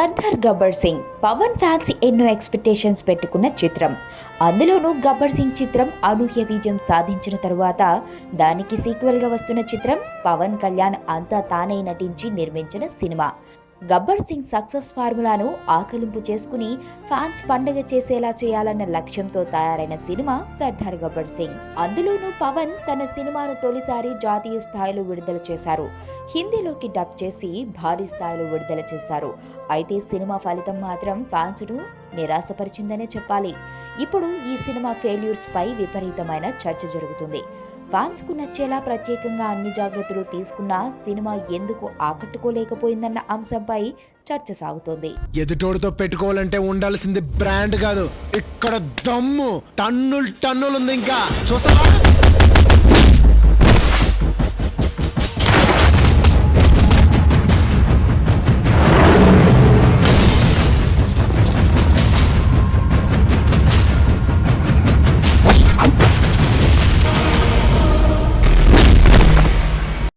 Sardar Gabbar Singh Pawan fans ఎన్నో expectations పెట్టుకున్న చిత్రం. అందులోనూ గబ్బర్ సింగ్ చిత్రం అనూహ్య విజయం సాధించిన తరువాత దానికి సీక్వెల్ గా వస్తున్న చిత్రం పవన్ కళ్యాణ్ అంతా తానే నటించి నిర్మించిన సినిమా. గబ్బర్ సింగ్ సక్సెస్ ఫార్ములాను ఆకలింపు చేసుకుని ఫ్యాన్స్ పండగ చేసేలా చేయాలన్న లక్ష్యంతో తయారైన సినిమా సర్దార్ గబ్బర్ సింగ్. అందులోనూ పవన్ తన సినిమాను తొలిసారి జాతీయ స్థాయిలో విడుదల చేశారు. హిందీలోకి డబ్ చేసి భారీ స్థాయిలో విడుదల చేశారు. అయితే సినిమా ఫలితం మాత్రం ఫ్యాన్స్ ను నిరాశపరిచిందనే చెప్పాలి. ఇప్పుడు ఈ సినిమా ఫెయిల్యూర్స్ పై విపరీతమైన చర్చ జరుగుతుంది. ఫ్యాన్స్ కు నచ్చేలా ప్రత్యేకంగా అన్ని జాగ్రత్తలు తీసుకున్నా సినిమా ఎందుకు ఆకట్టుకోలేకపోయిందన్న అంశంపై చర్చ సాగుతోంది. ఎదుటోడితో పెట్టుకోవాలంటే ఉండాల్సింది బ్రాండ్ కాదు, ఇక్కడ దమ్ము టన్నులు టన్నులు ఉంది. ఇంకా చూస్తావా?